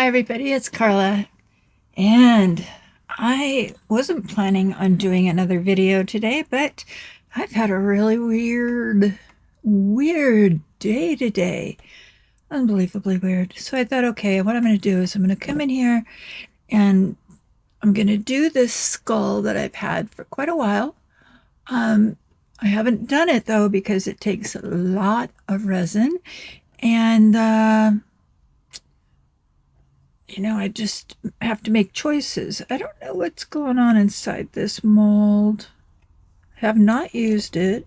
Hi everybody, it's Carla, and I wasn't planning on doing another video today, but I've had a really weird day today. Unbelievably weird. So I thought, okay, what I'm going to do is I'm going to come in here and I'm going to do this skull that I've had for quite a while. I haven't done it though because it takes a lot of resin, and I just have to make choices. I don't know what's going on inside this mold. Have not used it.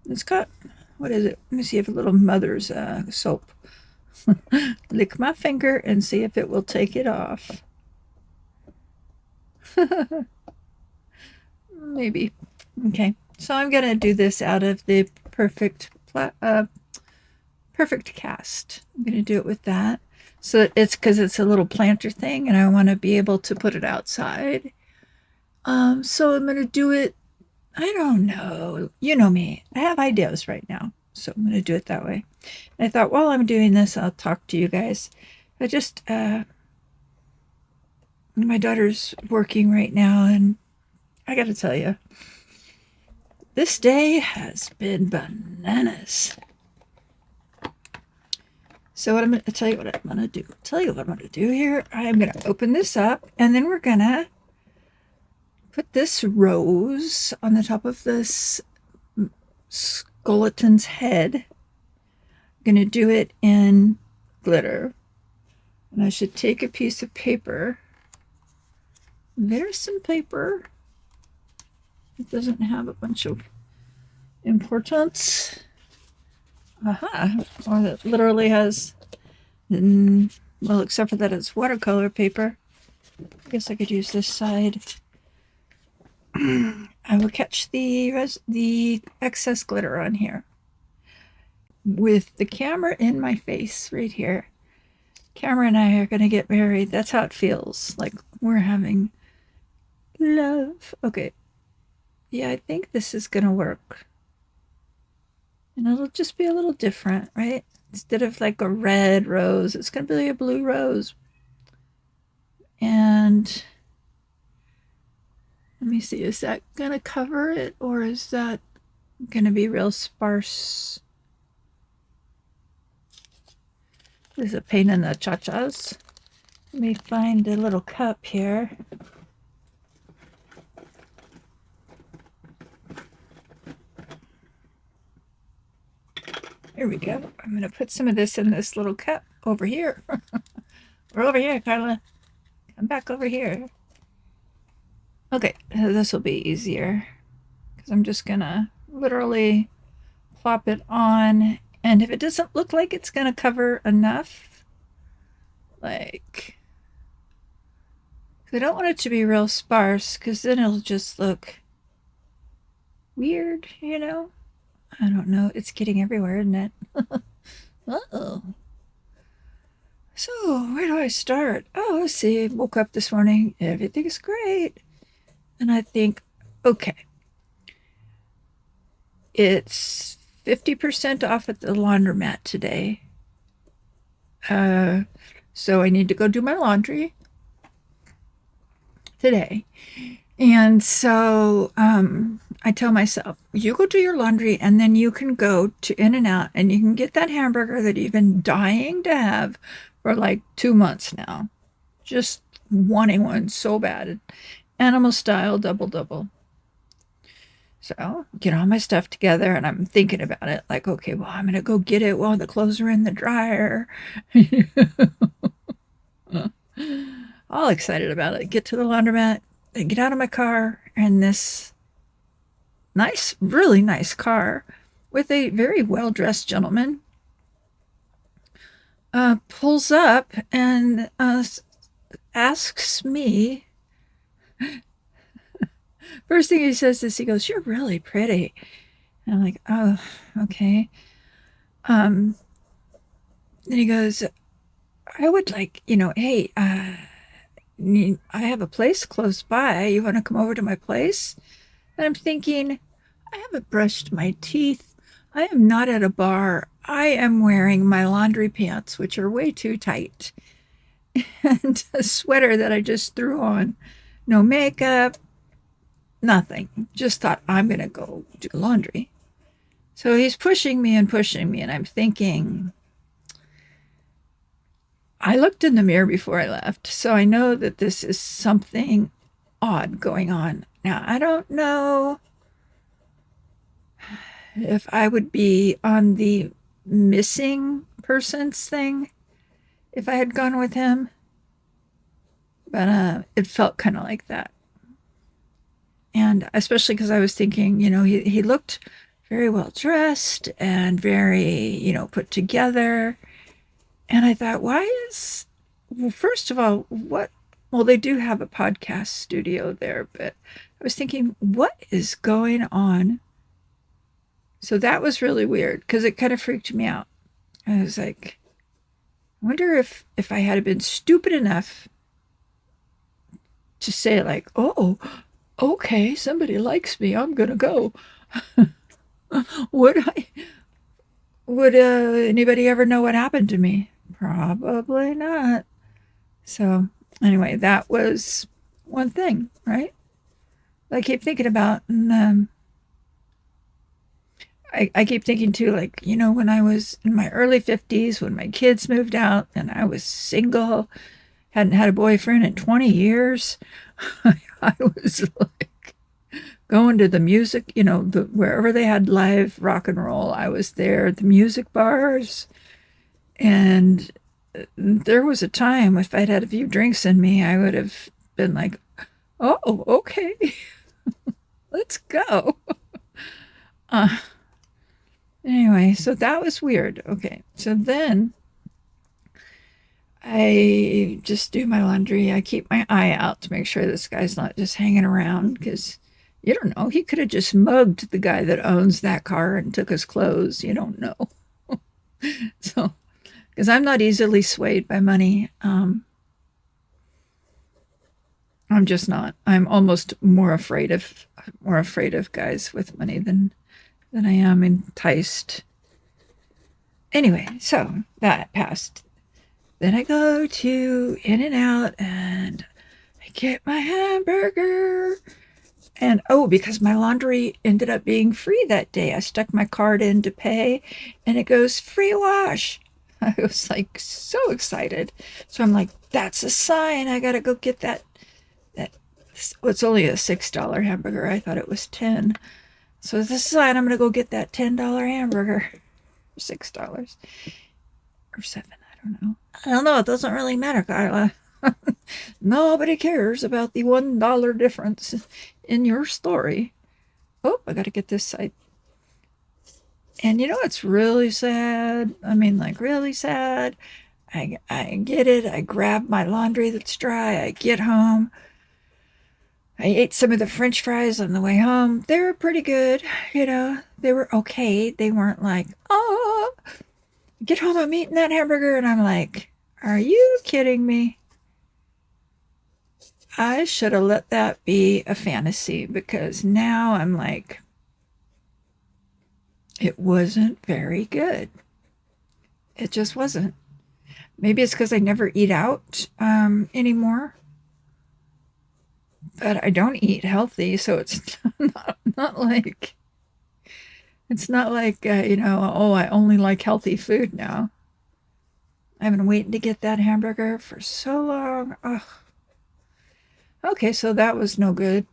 It's got, what is it? Let me see if a little mother's soap. Lick my finger and see if it will take it off. Maybe. Okay, so I'm going to do this out of the perfect cast. I'm going to do it with that. So it's because it's a little planter thing and I want to be able to put it outside. So I'm going to do it. I don't know. You know me. I have ideas right now. So I'm going to do it that way. And I thought while I'm doing this, I'll talk to you guys. I just, my daughter's working right now, and I got to tell you, this day has been bananas. So what I'm going to tell you what I'm going to do. Here. I'm going to open this up, and then we're going to put this rose on the top of this skeleton's head. I'm going to do it in glitter. And I should take a piece of paper. There's some paper. It doesn't have a bunch of importance. Aha, or that literally has, well, except for that it's watercolor paper. I guess I could use this side. I will catch the excess glitter on here. With the camera in my face right here. Camera and I are going to get married. That's how it feels. Like we're having love. Okay. Yeah, I think this is going to work. And it'll just be a little different, right? Instead of like a red rose, it's going to be a blue rose. And let me see, is that going to cover it, or is that going to be real sparse? This is a pain in the cha-chas. Let me find a little cup here. Here we go. I'm going to put some of this in this little cup over here. We're over here, Carla. Come back over here. Okay, this will be easier because I'm just going to literally plop it on. And if it doesn't look like it's going to cover enough, like, I don't want it to be real sparse because then it'll just look weird, I don't know. It's getting everywhere, isn't it? Uh-oh. So, where do I start? Oh, let's see. I woke up this morning. Everything's great. And I think, okay. It's 50% off at the laundromat today. So I need to go do my laundry today. And so I tell myself, you go do your laundry and then you can go to In-N-Out and you can get that hamburger that you've been dying to have for like 2 months now. Just wanting one so bad. Animal style, double. So get all my stuff together and I'm thinking about it like, okay, well, I'm going to go get it while the clothes are in the dryer. All excited about it. Get to the laundromat. I get out of my car, and this nice, really nice car with a very well-dressed gentleman pulls up and asks me, first thing he says is, he goes, "You're really pretty." And I'm like, oh, okay. Then he goes, I would like, hey, I have a place close by. You want to come over to my place? And I'm thinking, I haven't brushed my teeth. I am not at a bar. I am wearing my laundry pants, which are way too tight. and a sweater that I just threw on. No makeup, nothing. Just thought, I'm going to go do laundry. So he's pushing me, and I'm thinking, I looked in the mirror before I left, so I know that this is something odd going on. Now, I don't know if I would be on the missing persons thing if I had gone with him, but it felt kind of like that. And especially because I was thinking, he looked very well dressed and very, put together. And I thought, well, first of all, well, they do have a podcast studio there, but I was thinking, what is going on? So that was really weird because it kind of freaked me out. I was like, I wonder if I had been stupid enough to say like, oh, okay, somebody likes me, I'm going to go. Would anybody ever know what happened to me? Probably not. So anyway, that was one thing, right? I keep thinking about, and I keep thinking too, like, when I was in my early 50s, when my kids moved out and I was single, hadn't had a boyfriend in 20 years, I was like going to the music, wherever they had live rock and roll, I was there at the music bars. And there was a time, if I'd had a few drinks in me, I would have been like, oh, okay, let's go. Anyway, so that was weird. Okay, so then I just do my laundry. I keep my eye out to make sure this guy's not just hanging around, because you don't know. He could have just mugged the guy that owns that car and took his clothes. You don't know. So, because I'm not easily swayed by money. I'm just not. I'm almost more afraid of guys with money than I am enticed. Anyway, so that passed. Then I go to In-N-Out and I get my hamburger. And because my laundry ended up being free that day, I stuck my card in to pay and it goes free wash. I was like so excited. So I'm like, that's a sign. I got to go get that. It's only a $6 hamburger. I thought it was 10. So this is a sign. I'm going to go get that $10 hamburger. $6 or 7. I don't know. It doesn't really matter, Kyla. Nobody cares about the $1 difference in your story. Oh, I got to get this side. And it's really sad. I mean, like really sad. I get it. I grab my laundry that's dry. I get home. I ate some of the French fries on the way home. They were pretty good. They were okay. They weren't like, oh, get home, I'm eating that hamburger. And I'm like, are you kidding me? I should have let that be a fantasy, because now I'm like, it wasn't very good. It just wasn't. Maybe it's because I never eat out anymore. But I don't eat healthy, so it's not like, it's not like, oh, I only like healthy food now. I've been waiting to get that hamburger for so long. Ugh. Okay, so that was no good.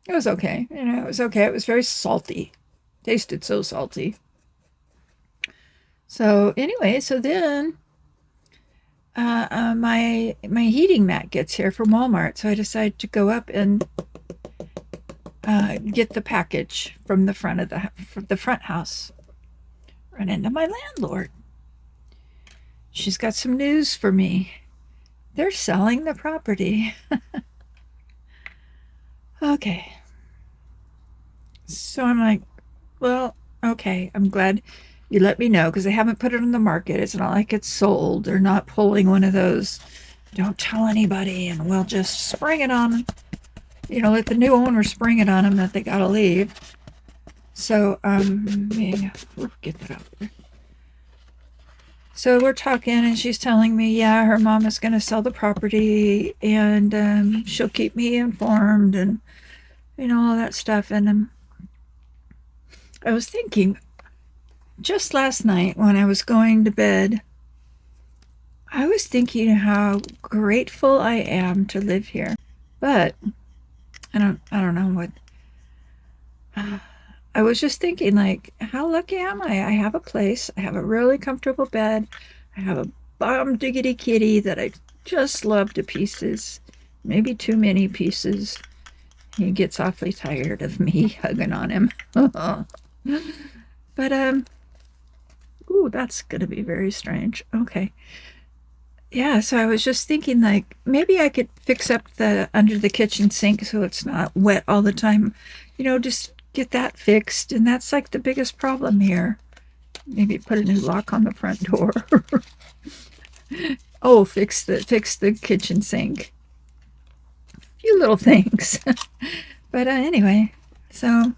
It was okay. It was okay. It was very salty. Tasted so salty. So anyway, so then my heating mat gets here from Walmart. So I decided to go up and get the package from the front of the front house. Run into my landlord. She's got some news for me. They're selling the property. Okay. So I'm like, well, okay, I'm glad you let me know, because they haven't put it on the market. It's not like it's sold. They're not pulling one of those, don't tell anybody and we'll just spring it on them. Let the new owner spring it on them that they gotta leave. So, get that out there. So we're talking, and she's telling me, yeah, her mom is going to sell the property, and she'll keep me informed, and all that stuff. And I was thinking, just last night when I was going to bed, I was thinking how grateful I am to live here. But I don't know what. I was just thinking, like, how lucky am I? I have a place. I have a really comfortable bed. I have a bomb diggity kitty that I just love to pieces. Maybe too many pieces. He gets awfully tired of me hugging on him. But ooh, that's gonna be very strange. Okay. Yeah, so I was just thinking, like, maybe I could fix up the under the kitchen sink so it's not wet all the time. Just get that fixed, and that's like the biggest problem here. Maybe put a new lock on the front door. Oh, fix the kitchen sink. A few little things. But anyway, so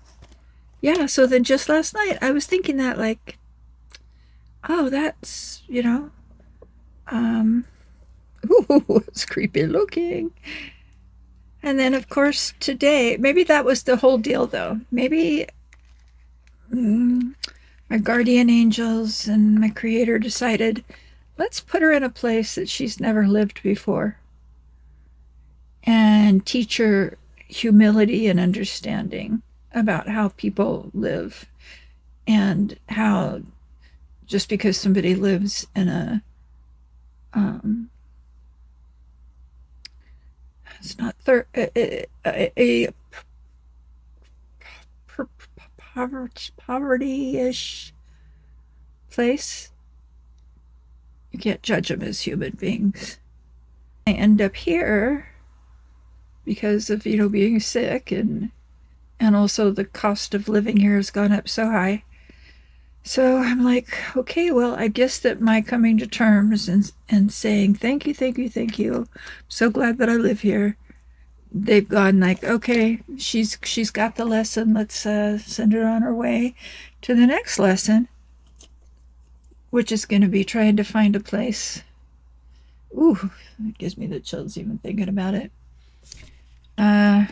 yeah, so then just last night I was thinking that, like, oh, that's, ooh, it's creepy looking. And then, of course, today, maybe that was the whole deal, though. Maybe my guardian angels and my creator decided, let's put her in a place that she's never lived before and teach her humility and understanding about how people live, and how just because somebody lives in it's not a poverty-ish place, you can't judge them as human beings. I end up here because of being sick, and also the cost of living here has gone up so high. So I'm like, okay, well, I guess that my coming to terms and saying thank you, thank you, thank you, I'm so glad that I live here, they've gone like, okay, she's got the lesson, let's send her on her way to the next lesson, which is going to be trying to find a place. Ooh, it gives me the chills even thinking about it. I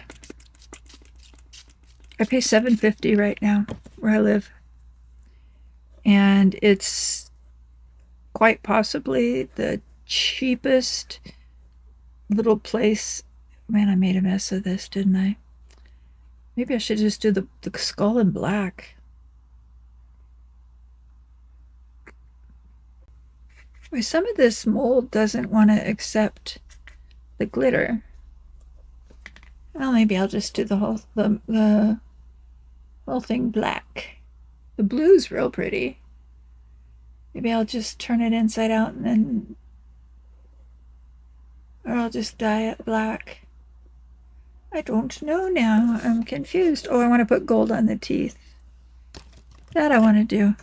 pay $750 right now where I live, and it's quite possibly the cheapest little place. Man, I made a mess of this, didn't I? Maybe I should just do the skull in black. Wait, some of this mold doesn't want to accept the glitter. Well, maybe I'll just do the whole thing black. The blue's real pretty. Maybe I'll just turn it inside out and then, or I'll just dye it black. I don't know now. I'm confused. Oh, I want to put gold on the teeth. That I want to do.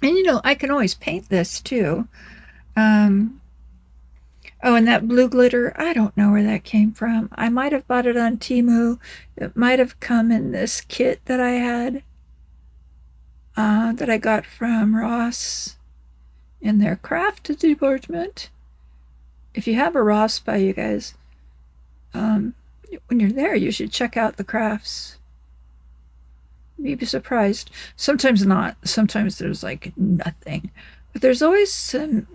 And I can always paint this too. Oh, and that blue glitter, I don't know where that came from. I might have bought it on Temu. It might have come in this kit that I had, that I got from Ross in their craft department. If you have a Ross by you guys, when you're there, you should check out the crafts. You'd be surprised. Sometimes not. Sometimes there's like nothing. But there's always some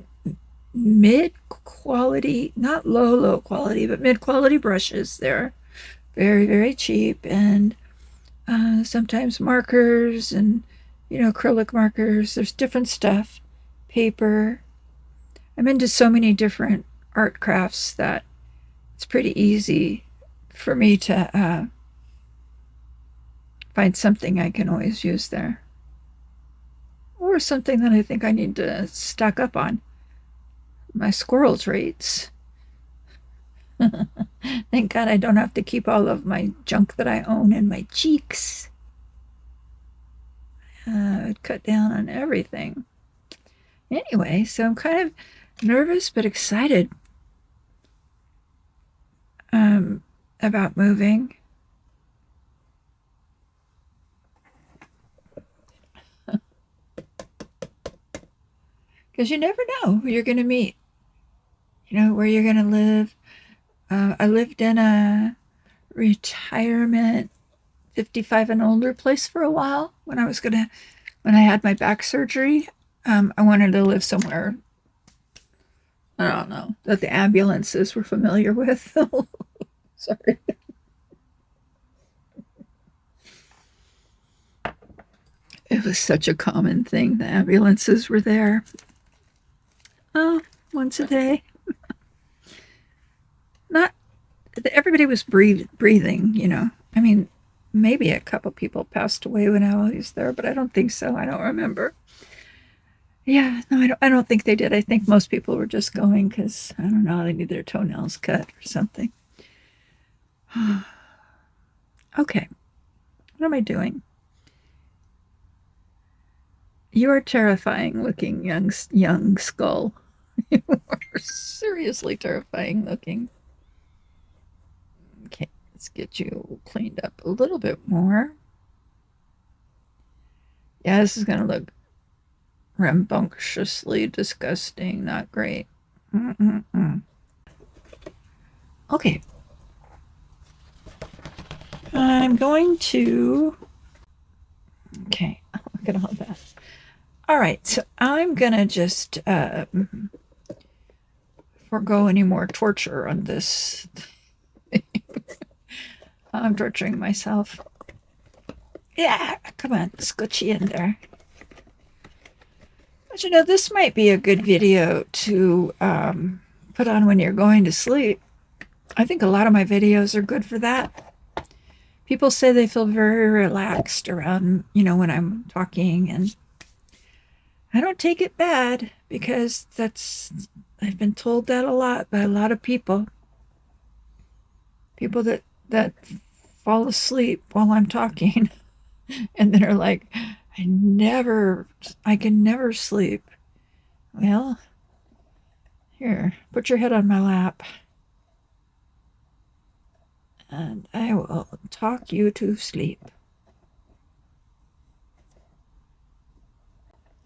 mid-quality, not low quality, but mid-quality brushes there. Very, very cheap. And sometimes markers and, acrylic markers. There's different stuff. Paper. I'm into so many different art crafts that it's pretty easy for me to find something I can always use there. Or something that I think I need to stock up on. My squirrel traits. Thank God I don't have to keep all of my junk that I own in my cheeks. I'd cut down on everything. Anyway, so I'm kind of nervous but excited about moving. because you never know who you're going to meet, you know, where you're going to live. I lived in a retirement 55 and older place for a while when I had my back surgery. I wanted to live somewhere, I don't know, that the ambulances were familiar with. Sorry. It was such a common thing. The ambulances were there. Oh, once a day. Not everybody was breathing, you know. I mean, maybe a couple people passed away when I was there, but I don't think so. I don't remember. Yeah, no, I don't think they did. I think most people were just going because, I don't know, they need their toenails cut or something. Okay, what am I doing? You are terrifying looking, young skull. You are seriously terrifying looking. Okay, let's get you cleaned up a little bit more. Yeah, this is going to look rambunctiously disgusting. Not great. Okay. I'm going to... Okay, look at all that. All right, so I'm going to just forego any more torture on this. I'm torturing myself. Yeah, come on, scooch you in there. But you know, this might be a good video to put on when you're going to sleep. I think a lot of my videos are good for that. People say they feel very relaxed around, you know, when I'm talking, and I don't take it bad because I've been told that a lot by a lot of people. People that fall asleep while I'm talking and they're like, I can never sleep. Well, here, put your head on my lap and I will talk you to sleep.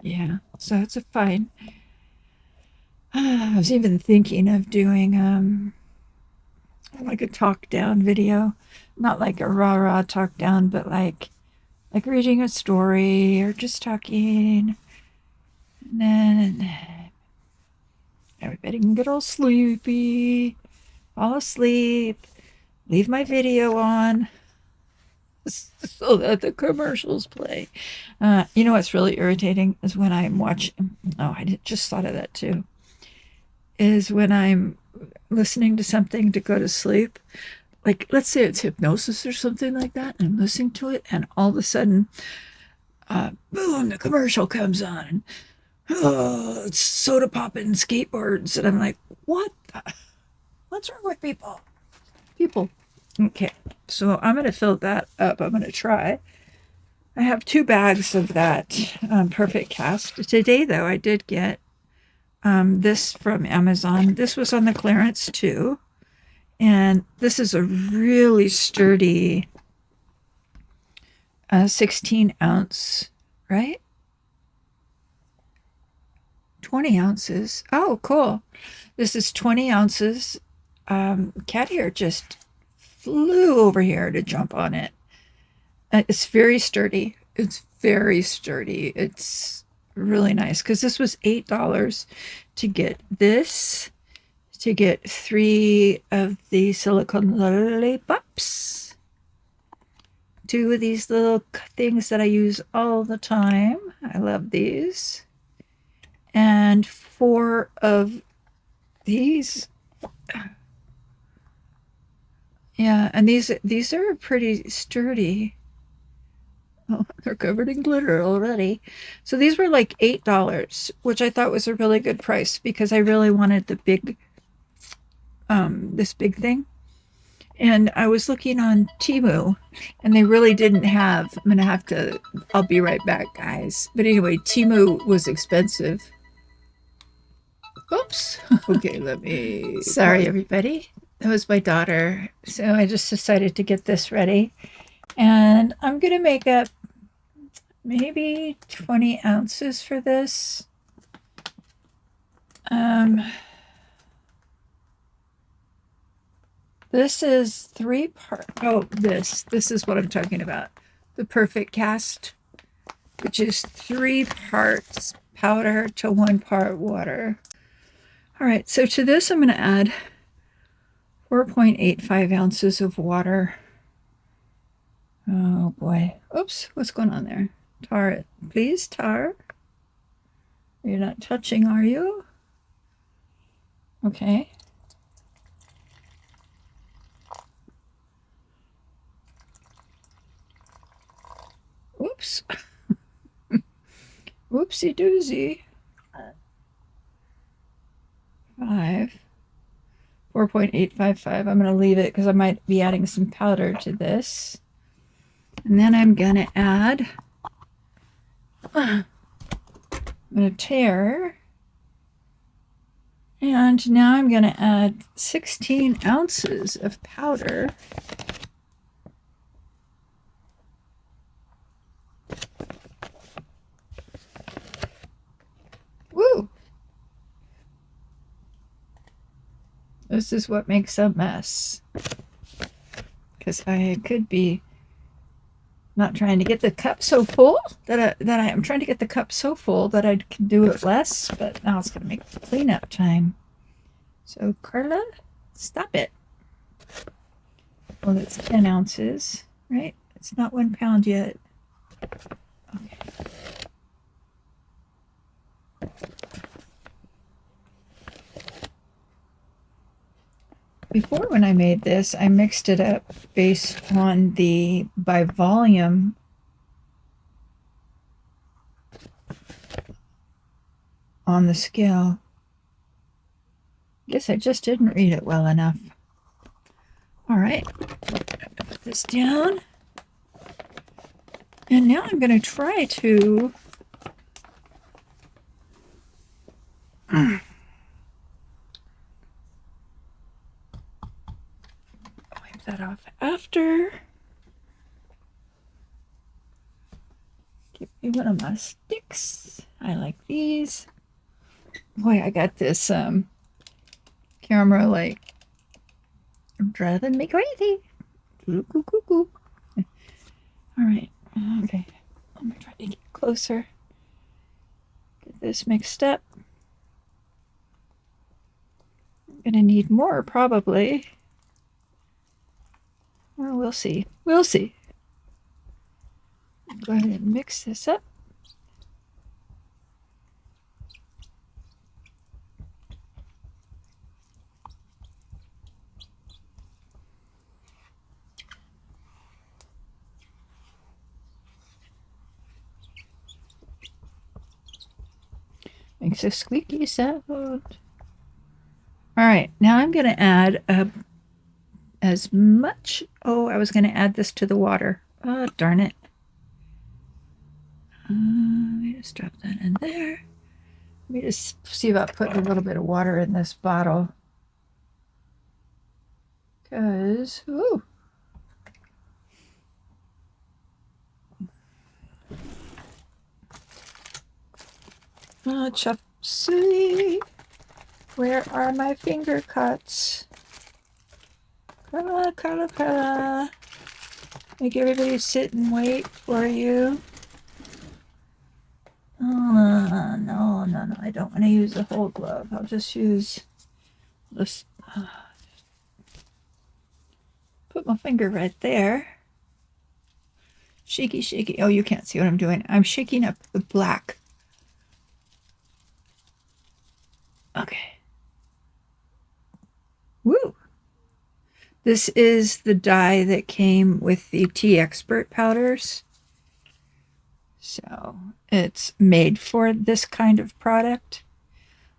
Yeah, so it's a fine. I was even thinking of doing like a talk down video, not like a rah-rah talk down, but like reading a story or just talking, and then everybody can get all sleepy, fall asleep, leave my video on so that the commercials play. You know what's really irritating is when I'm watching, oh, I just thought of that too, is when I'm listening to something to go to sleep. Like, let's say it's hypnosis or something like that, and I'm listening to it, and all of a sudden, boom, the commercial comes on, and it's soda popping skateboards, and I'm like, what's wrong with people? Okay, so I'm going to fill that up. I'm going to try. I have 2 bags of that Perfect Cast. Today, though, I did get this from Amazon. This was on the clearance, too. And this is a really sturdy 16 ounce, right? 20 ounces. Oh, cool. This is 20 ounces. Cat here just flew over here to jump on it. It's very sturdy. It's really nice because this was $8 to get this, to get 3 of the silicone lollipops, 2 of these little things that I use all the time. I love these. And 4 of these. Yeah, and these are pretty sturdy. Oh, they're covered in glitter already. So these were like $8, which I thought was a really good price because I really wanted the big, this big thing. And I was looking on Temu, and they really didn't have, I'll be right back, guys. But anyway, Temu was expensive. Oops. Okay, sorry, everybody. That was my daughter. So I just decided to get this ready. And I'm going to make up maybe 20 ounces for this. This is 3 part. Oh, this is what I'm talking about. The Perfect Cast, which is 3 parts powder to 1 part water. All right, so to this I'm going to add 4.85 ounces of water. Oh boy. Oops, what's going on there? Tar it. Please, tar. You're not touching, are you? Okay. Oops. Whoopsie doozy. 4.855. I'm going to leave it because I might be adding some powder to this. And then I'm going to add, I'm going to tare. And now I'm going to add 16 ounces of powder. Woo! This is what makes a mess. Because I could be not trying to get the cup so full that I'm trying to get the cup so full that I can do it less, but now it's going to make cleanup time. So Carla, stop it. Well, it's 10 ounces, right? It's not 1 pound yet. Okay. Before, when I made this, I mixed it up based on the by volume on the scale. Guess I just didn't read it well enough. All right, put this down. And now I'm going to try to wipe that off after. Give me one of my sticks. I like these. Boy, I got this camera like driving me crazy. All right. Okay. I'm gonna try to get closer. Get this mixed up. I'm gonna need more probably. Well, we'll see. We'll see. Go ahead and mix this up. Makes a squeaky sound. All right, now I'm going to add as much. Oh, I was going to add this to the water. Oh, darn it. Let me just drop that in there. Let me just see about putting a little bit of water in this bottle. Because, ooh. Oh, chop suey. Where are my finger cuts? Carla, Carla, Carla. Make everybody sit and wait for you. Oh, no, no, no. I don't want to use the whole glove. I'll just use this. Put my finger right there. Shaky, shaky. Oh, you can't see what I'm doing. I'm shaking up the black. Okay. Woo! This is the dye that came with the Tea Expert powders. So it's made for this kind of product.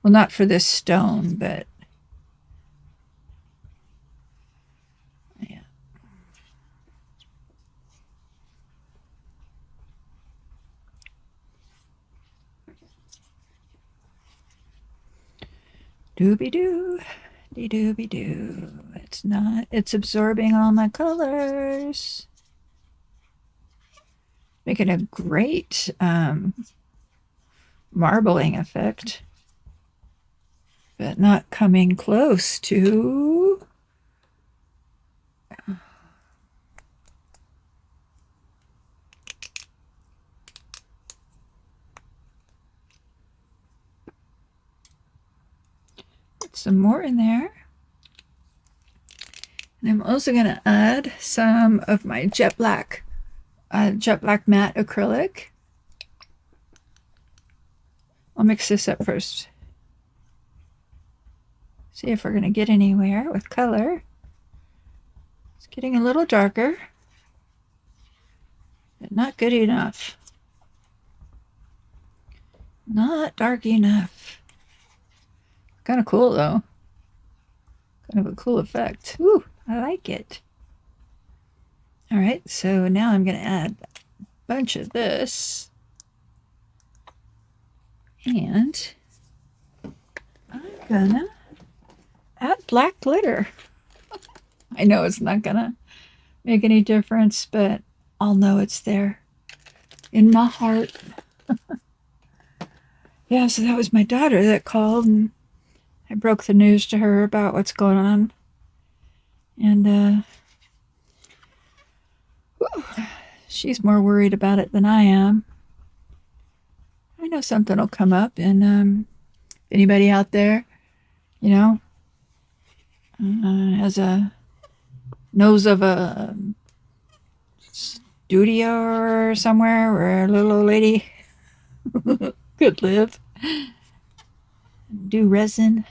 Well, not for this stone, but yeah. Dooby-doo. Dooby-doo. It's not. It's absorbing all my colors. Making a great marbling effect. but not coming close to. Put some more in there. And I'm also going to add some of my jet black matte acrylic. I'll mix this up first. See if we're going to get anywhere with color. It's getting a little darker, but not good enough. Not dark enough. Kind of cool though. Kind of a cool effect. Ooh, I like it. All right, so now I'm going to add a bunch of this. And I'm gonna add black glitter. I know it's not gonna make any difference, but I'll know it's there in my heart. Yeah, so that was my daughter that called, and I broke the news to her about what's going on. And she's more worried about it than I am. I know something will come up, and anybody out there, you know, has a knows of a studio or somewhere where a little old lady could live, do resin.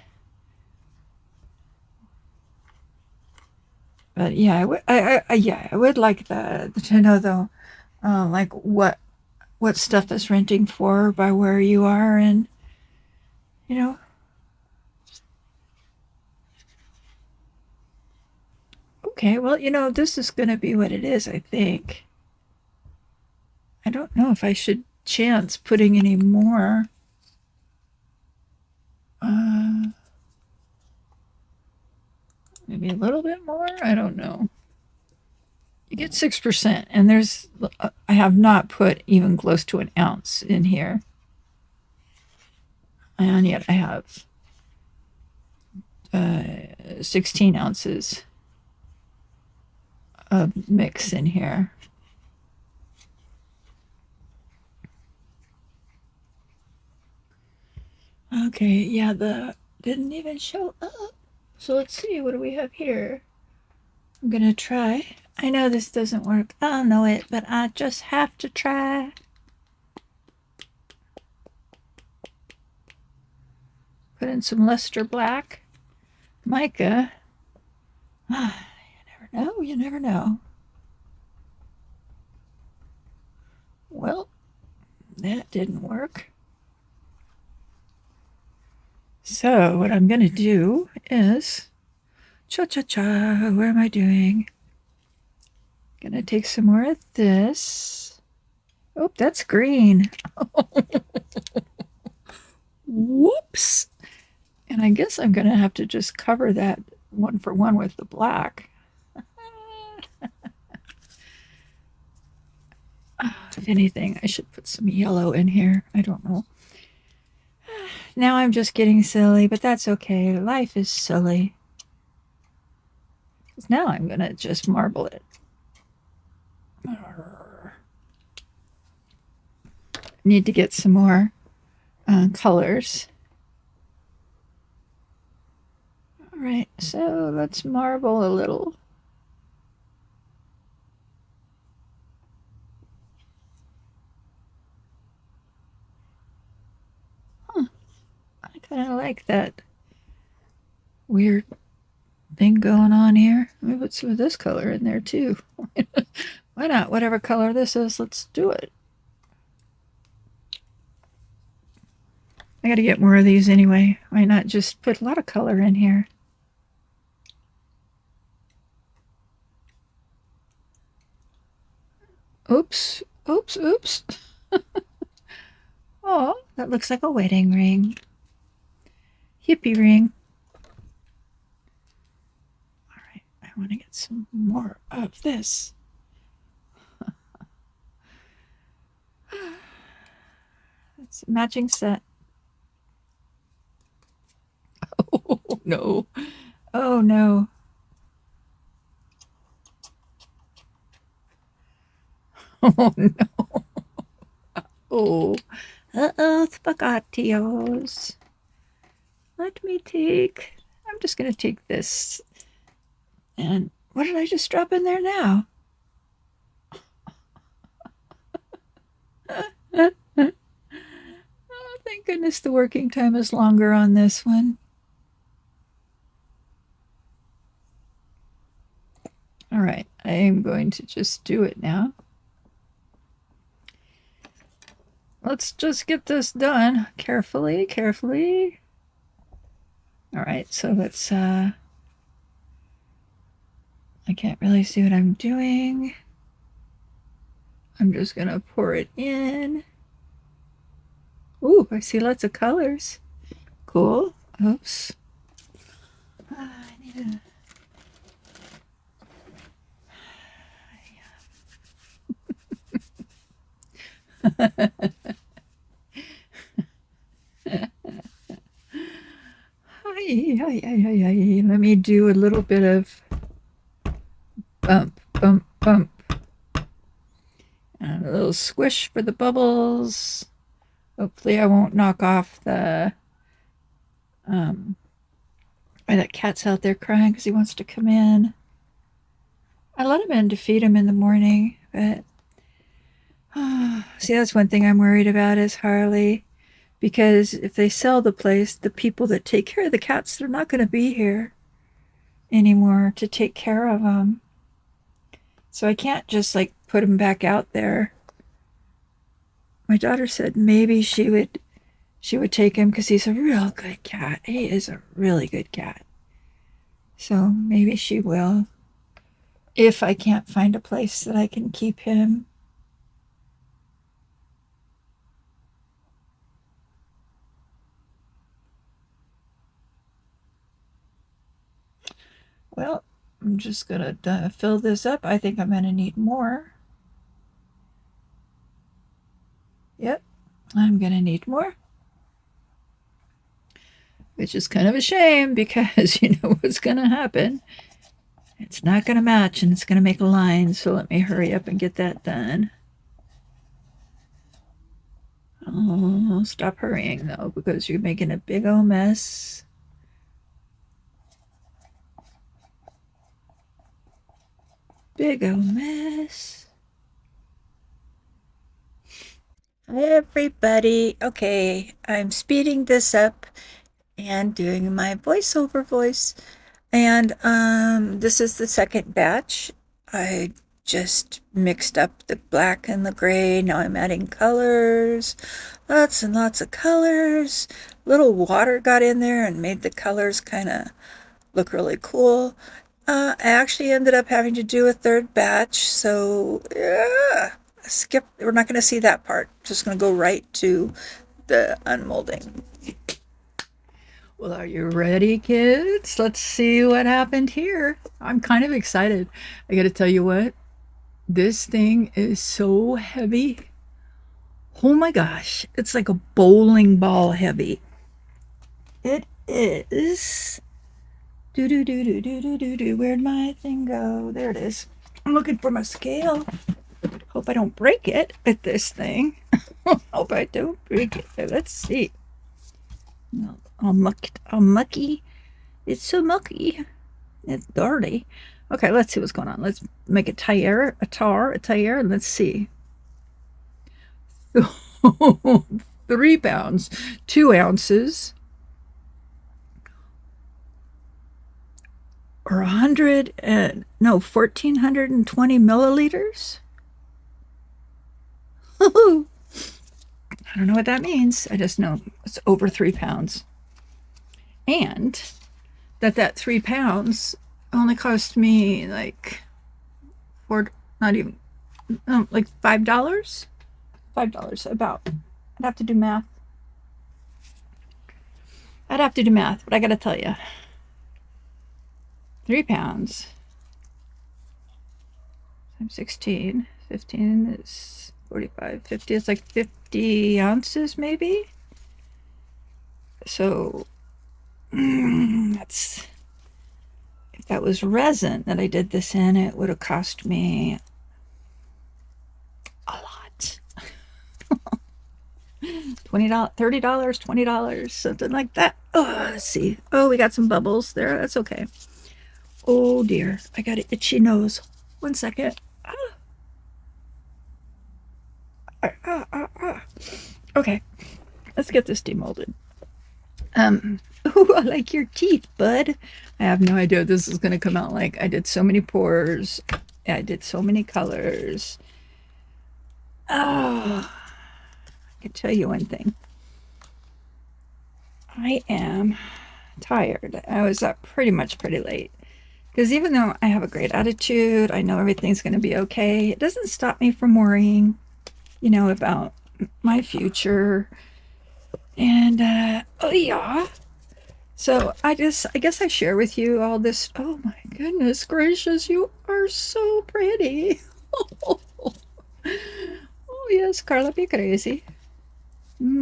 But yeah, I would like to know though, like what stuff is renting for by where you are, and you know. Okay, well, you know, this is going to be what it is, I think. I don't know if I should chance putting any more. Maybe a little bit more? I don't know. You get 6%, and there's, I have not put even close to an ounce in here. And yet I have 16 ounces of mix in here. Okay, yeah, the didn't even show up. So let's see, what do we have here? I'm gonna try. I know this doesn't work. I'll know it, but I just have to try. Put in some luster black. Mica. Ah, you never know, you never know. Well, that didn't work. So what I'm going to do is, cha-cha-cha, what am I doing? Going to take some more of this. Oh, that's green. Whoops. And I guess I'm going to have to just cover that one for one with the black. If anything, I should put some yellow in here. I don't know. Now I'm just getting silly, but that's okay. Life is silly. Now I'm going to just marble it. Need to get some more colors. All right, so let's marble a little. I kind of like that weird thing going on here. Let me put some of this color in there too. Why not? Whatever color this is, let's do it. I got to get more of these anyway. Why not just put a lot of color in here? Oops, oops, oops. Oh, that looks like a wedding ring. Hippie ring. All right, I want to get some more of this. It's a matching set. no. Oh no. Oh no. Oh. Uh-oh, spaghettios. Let me take, I'm just going to take this. And what did I just drop in there now? Oh, thank goodness the working time is longer on this one. All right, I am going to just do it now. Let's just get this done carefully, carefully. All right, so let's, I can't really see what I'm doing. I'm just gonna pour it in. Ooh, I see lots of colors. Cool. Oops. I need to... Let me do a little bit of bump, bump, bump. And a little squish for the bubbles. Hopefully I won't knock off the... that cat's out there crying because he wants to come in. I let him in to feed him in the morning, but... see, that's one thing I'm worried about is Harley. Because if they sell the place, the people that take care of the cats, they're not going to be here anymore to take care of them. So I can't just like put them back out there. My daughter said maybe she would take him because he's a real good cat. He is a really good cat. So maybe she will, if I can't find a place that I can keep him. Well, I'm just going to fill this up. I think I'm going to need more. Yep, I'm going to need more. Which is kind of a shame because you know what's going to happen. It's not going to match and it's going to make a line. So let me hurry up and get that done. Oh, stop hurrying though because you're making a big old mess. Big old mess. Hi everybody. Okay, I'm speeding this up and doing my voiceover voice. And this is the second batch. I just mixed up the black and the gray. Now I'm adding colors. Lots and lots of colors. Little water got in there and made the colors kind of look really cool. I actually ended up having to do a third batch, so yeah, skip. We're not going to see that part. Just going to go right to the unmolding. Well, are you ready, kids? Let's see what happened here. I'm kind of excited. I got to tell you what, this thing is so heavy. Oh my gosh, it's like a bowling ball heavy. It is. Where'd my thing go? There it is. I'm looking for my scale. Hope I don't break it with this thing. Hope I don't break it. Let's see. No, all mucky. It's so mucky. It's dirty. Okay, let's see what's going on. Let's make a tire, and let's see. 3 pounds, 2 ounces. Or 1,420 milliliters. I don't know what that means. I just know it's over 3 pounds. And that 3 pounds only cost me like like $5. $5 about. I'd have to do math. But I gotta tell you. 3 pounds times 16, 15 is 45, 50 is like 50 ounces maybe. So That's, if that was resin that I did this in, it would have cost me a lot. $20, $30, $20, something like that. Oh, let's see. Oh, we got some bubbles there. That's okay. Oh dear, I got an itchy nose. 1 second. Okay, let's get this demolded. Oh, I like your teeth, bud. I have no idea what this is going to come out like. I did so many pours. I did so many colors. Oh, I can tell you one thing. I am tired. I was up pretty late. Because even though I have a great attitude, I know everything's going to be okay, it doesn't stop me from worrying, you know, about my future. And, oh yeah. So I guess I share with you all this. Oh my goodness gracious, you are so pretty. Oh yes, Carla be crazy.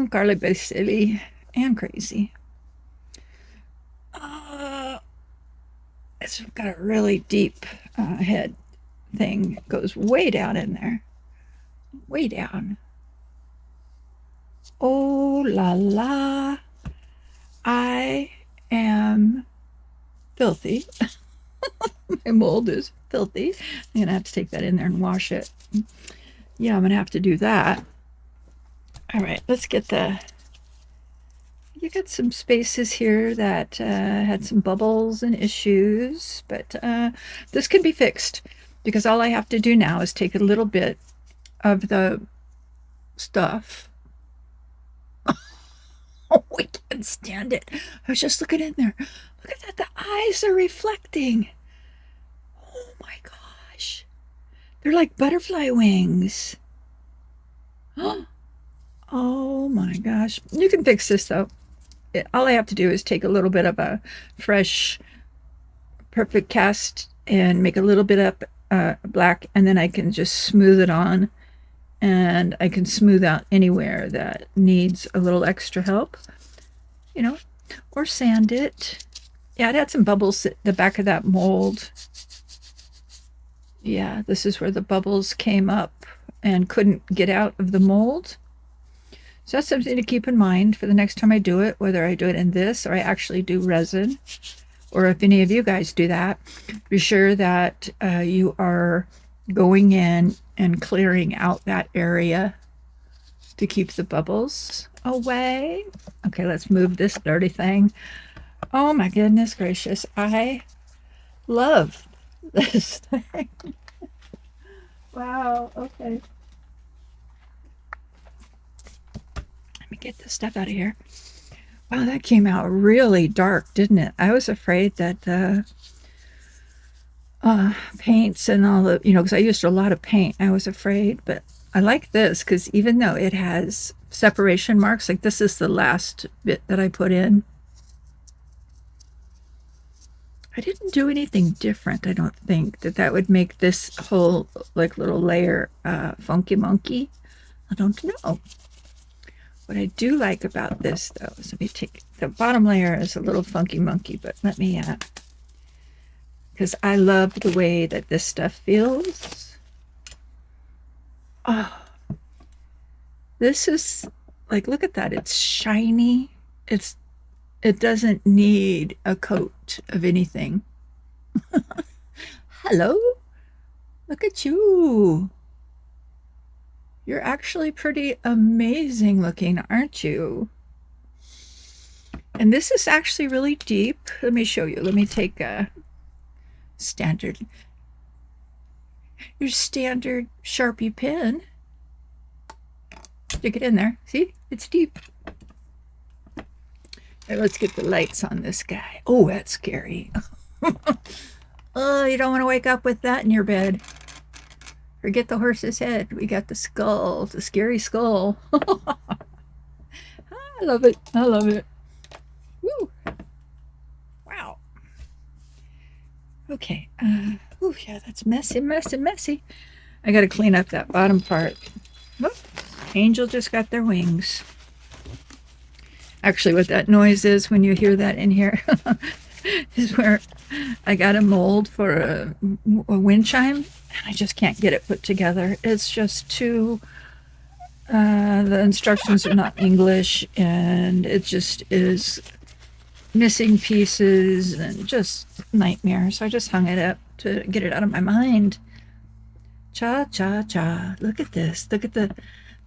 Carla be silly and crazy. It's got a really deep head thing. It goes way down in there. Way down. Oh la la. I am filthy. My mold is filthy. I'm gonna have to take that in there and wash it. Yeah, I'm gonna have to do that. All right, let's get the, you got some spaces here that had some bubbles and issues, but this can be fixed because all I have to do now is take a little bit of the stuff. Oh, I can't stand it. I was just looking in there. Look at that. The eyes are reflecting. Oh my gosh. They're like butterfly wings. Oh my gosh. You can fix this though. All I have to do is take a little bit of a fresh perfect cast and make a little bit up black, and then I can just smooth it on, and I can smooth out anywhere that needs a little extra help, you know, or sand it. Yeah, it had some bubbles at the back of that mold. Yeah, this is where the bubbles came up and couldn't get out of the mold. So that's something to keep in mind for the next time I do it, whether I do it in this or I actually do resin, or if any of you guys do that, be sure that you are going in and clearing out that area to keep the bubbles away. Okay, let's move this dirty thing. Oh my goodness gracious, I love this thing. Wow, okay. Let me get this stuff out of here. Wow, that came out really dark, didn't it? I was afraid that the paints and all the, you know, because I used a lot of paint, I was afraid, but I like this because even though it has separation marks, like this is the last bit that I put in. I didn't do anything different, I don't think, that would make this whole like little layer funky monkey. I don't know. What I do like about this though is, let me take, the bottom layer is a little funky monkey, but let me, because I love the way that this stuff feels. Oh, this is like, look at that, it's shiny. It doesn't need a coat of anything. Hello, look at you. You're actually pretty amazing looking, aren't you? And this is actually really deep. Let me show you. Let me take a standard, your standard Sharpie pen. Stick it in there. See, it's deep. Right, let's get the lights on this guy. Oh, that's scary. Oh, you don't want to wake up with that in your bed. Forget the horse's head. We got the skull, the scary skull. I love it. I love it. Woo. Wow. Okay. Oh, yeah, that's messy, messy, messy. I got to clean up that bottom part. Whoop. Angel just got their wings. Actually, what that noise is when you hear that in here is where I got a mold for a wind chime, and I just can't get it put together. It's just too, the instructions are not English, and it just is missing pieces and just nightmare. So I just hung it up to get it out of my mind. Cha, cha, cha. Look at this. Look at the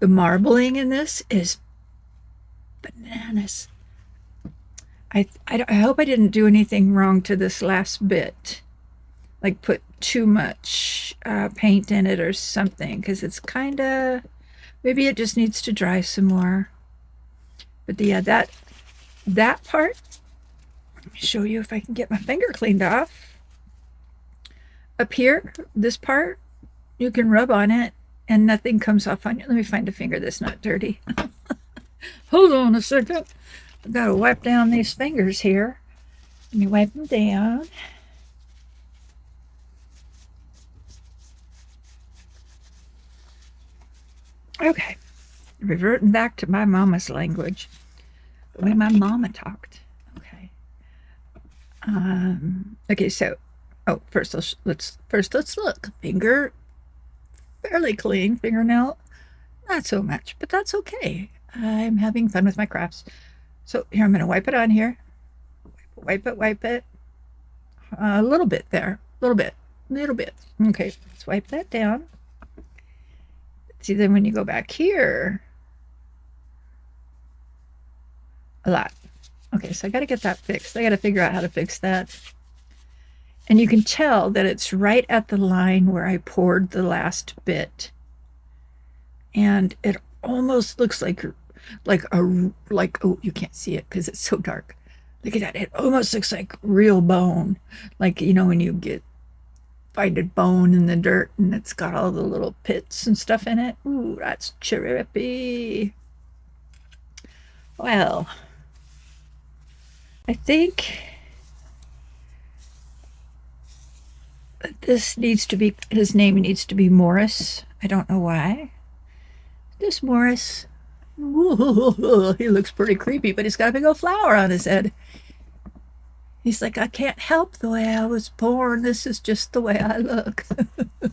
marbling in this is bananas. I hope I didn't do anything wrong to this last bit, like put too much paint in it or something, because it's kind of, maybe it just needs to dry some more. But yeah, that part, let me show you if I can get my finger cleaned off. Up here, this part, you can rub on it and nothing comes off on you. Let me find a finger that's not dirty. Hold on a second. I've got to wipe down these fingers here. Let me wipe them down. Okay. Reverting back to my mama's language. The way my mama talked. Okay. Okay, so, oh, first let's look. Finger, fairly clean. Fingernail, not so much, but that's okay. I'm having fun with my crafts. So here, I'm going to wipe it on here. Wipe it. A little bit there. A little bit. Okay, let's wipe that down. See, then when you go back here, a lot. Okay, so I got to get that fixed. I got to figure out how to fix that. And you can tell that it's right at the line where I poured the last bit. And it almost looks like oh, you can't see it because it's so dark. Look at that. It almost looks like real bone. Like, you know, when you find a bone in the dirt and it's got all the little pits and stuff in it. Ooh, that's chirpy. Well, I think this needs to be, his name needs to be Morris. I don't know why. This Morris. Ooh, he looks pretty creepy, but he's got a big old flower on his head. He's like, I can't help the way I was born. This is just the way I look. But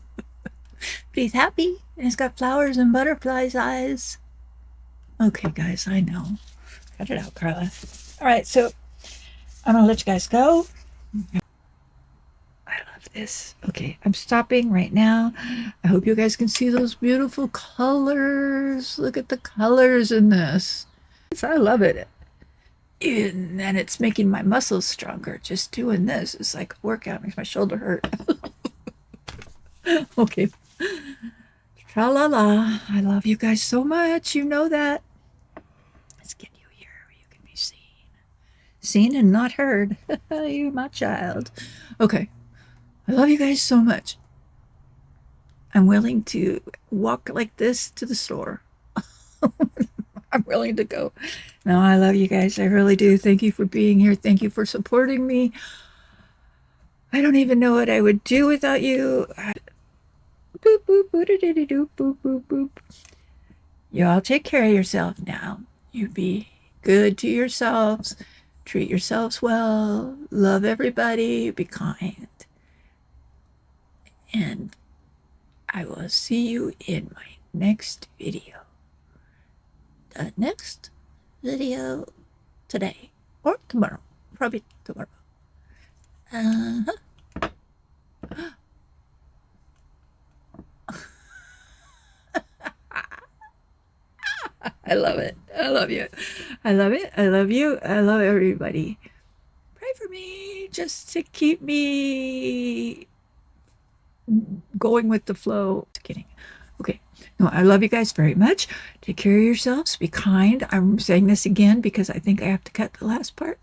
he's happy, and he's got flowers and butterflies' eyes. Okay, guys, I know. Cut it out, Carla. All right, so I'm going to let you guys go. I love this. Okay, I'm stopping right now. I hope you guys can see those beautiful colors. Look at the colors in this. I love it. And then it's making my muscles stronger. Just doing this is like a workout. Makes my shoulder hurt. Okay. Tra-la-la. I love you guys so much. You know that. Let's get you here where you can be seen. Seen and not heard. You, my child. Okay. I love you guys so much. I'm willing to walk like this to the store. I'm willing to go. No, I love you guys. I really do. Thank you for being here. Thank you for supporting me. I don't even know what I would do without you. Boop, boop, boop, boop, boop, boop. You all take care of yourself now. You be good to yourselves. Treat yourselves well. Love everybody. Be kind. And I will see you in my next video. The next video today or tomorrow. Probably tomorrow. I love it. I love you. I love it. I love you. I love everybody. Pray for me just to keep me going with the flow. Just kidding. Okay. No, I love you guys very much. Take care of yourselves. Be kind. I'm saying this again because I think I have to cut the last part.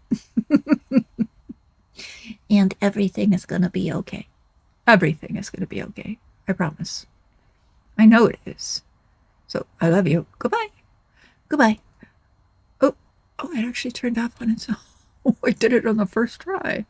And everything is going to be okay. Everything is going to be okay. I promise. I know it is. So I love you. Goodbye. Goodbye. Oh, it actually turned off on its own. I did it on the first try.